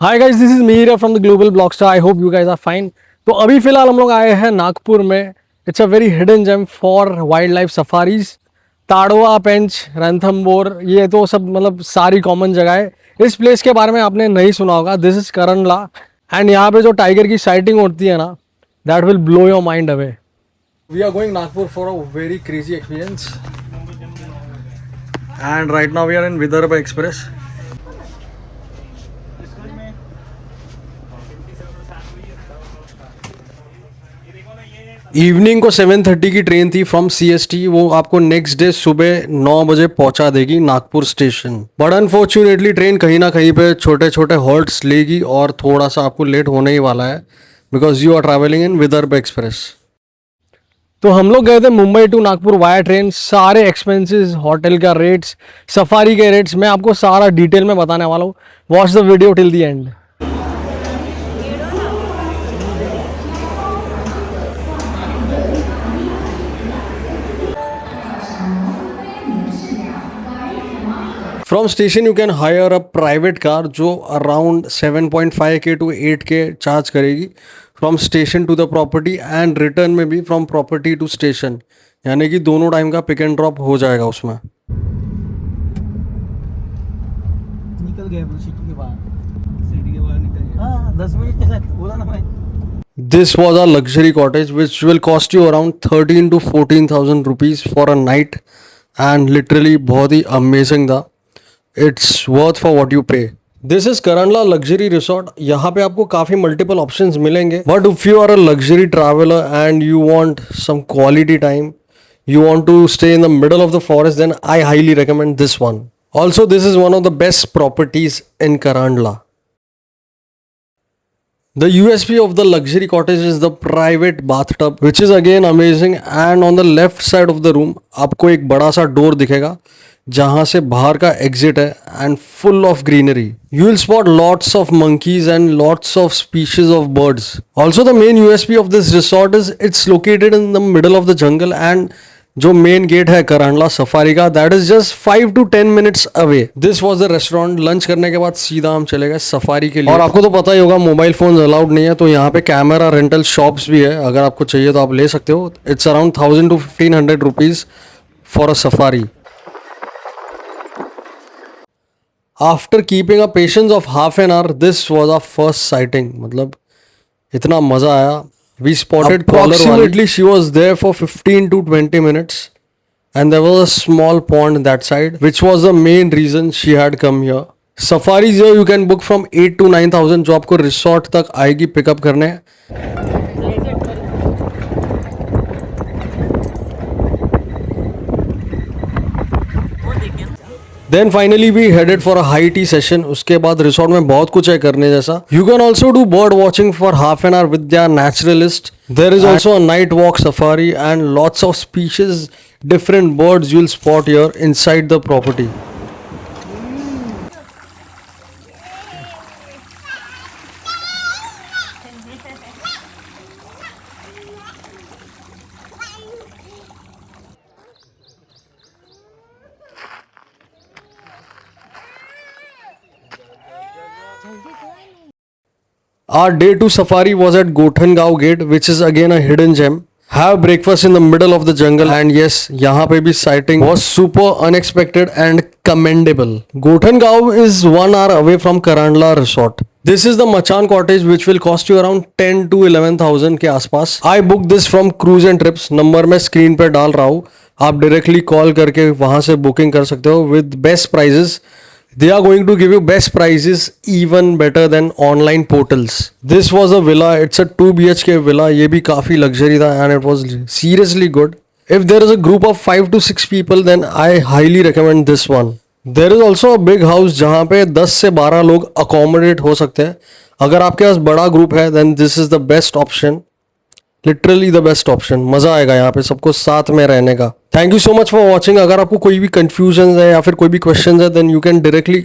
Hi guys, this is Meera from the global blogstar. I hope you guys are fine. तो अभी फिलहाल हम लोग आए हैं नागपुर में। It's a very hidden gem for wildlife safaris. Tadoba, Pench, Ranthambore, ये तो सब मतलब सारी कॉमन जगह है। इस प्लेस के बारे में आपने नहीं सुना होगा। दिस इज करंडला एंड यहाँ पे जो टाइगर की साइटिंग होती है ना, that will blow your mind away. We are going Nagpur for a very crazy experience and right now we are in Vidarbha express. Evening को 7:30 की ट्रेन थी फ्रॉम CST। वो आपको नेक्स्ट डे सुबह 9 बजे पहुंचा देगी Nagpur station. But unfortunately train कहीं ना कहीं पे छोटे छोटे हॉल्ट्स लेगी और थोड़ा सा आपको लेट होने ही वाला है, because you are travelling in Vidarbha express. तो हम लोग गए थे Mumbai to Nagpur via train. सारे एक्सपेंसेस, होटल का रेट्स, सफारी के रेट्स, मैं आपको सारा डिटेल में बताने वाला हूँ। Watch the video till the end. From station you can hire a private car जो around 7.5K to 8K charge करेगी from station to the property and return में भी फ्रॉम प्रॉपर्टी टू स्टेशन, यानी कि दोनों टाइम का pick and drop हो जाएगा उसमें। निकल गए सिटी के बाहर निकल गए। हाँ, 10 मिनट के लिए बोला ना मैं। This was a luxury cottage which will cost you around 13 to 14,000 rupees for a night and literally बहुत ही amazing था। It's worth for what you pay. This is Karandla Luxury Resort। यहाँ पे आपको काफ़ी मल्टीपल ऑप्शंस मिलेंगे, but if you are a luxury traveller and you want some quality time, you want to stay in the middle of the forest, then I highly recommend this one. Also, this is one of the best properties in Karandla. The USP of the luxury cottage is the private bathtub, which is again amazing. And on the left side of the room, आपको एक बड़ा सा door दिखेगा जहाँ से बाहर का exit है and full of greenery. You will spot lots of monkeys and lots of species of birds. Also, the main USP of this resort is it's located in the middle of the jungle and जो main gate है करंडला safari का, that is just 5 to 10 minutes away. This was the restaurant. Lunch करने के बाद सीधा हम चले गए सफारी के लिए. और आपको तो पता ही होगा मोबाइल फोन अलाउड नहीं है, तो यहाँ पे कैमरा रेंटल शॉप्स भी है. अगर आपको चाहिए तो आप ले सकते हो. It's around 1000 to 1500 rupees for a safari. After keeping a patience of half an hour, this was our first sighting. मतलब इतना मजा आया. We spotted approximately she was there for 15 to 20 minutes and there was a small pond that side, which was the main reason she had come here. Safaris here you can book from 8 to 9,000 जो आपको resort तक आएगी pickup करने. Then finally we headed for a high tea session. उसके बाद resort में बहुत कुछ है करने जैसा. You can also do bird watching for half an hour with their naturalist. There is also a night walk safari and lots of species different birds you will spot here inside the property. Our day 2 safari was at Gothangaon Gate, which is again a hidden gem. Have breakfast in the middle of the jungle, and yes, यहाँ पे भी sighting was super unexpected and commendable. Gothangaon is 1 hour away from Karandla Resort. This is the Machan cottage, which will cost you around 10 to 11,000 के आसपास. I booked this from Cruise and Trips. Number मैं screen पे डाल रहा हूँ, आप directly call करके वहाँ से बुकिंग कर सकते हो with best prices. They are going to give you best prices even better than online portals. This was a villa. It's a 2 BHK villa. ये भी काफ़ी luxury था and it was seriously good. If there is a group of 5 to 6 people, then I highly recommend this one. There is also a big house जहाँ पे 10 से 12 लोग accommodate हो सकते हैं. अगर आपके पास बड़ा ग्रुप है then this is the best option. Literally the best option. मजा आएगा यहाँ पे सबको साथ में रहने का. Thank you so much for watching. अगर आपको कोई भी कंफ्यूजन है या फिर कोई भी क्वेश्चन है, then you can directly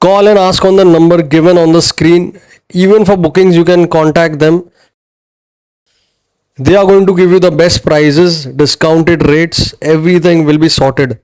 call and ask on the number given on the screen. Even for bookings you can contact them. They are going to give you the best prices, discounted rates, everything will be sorted.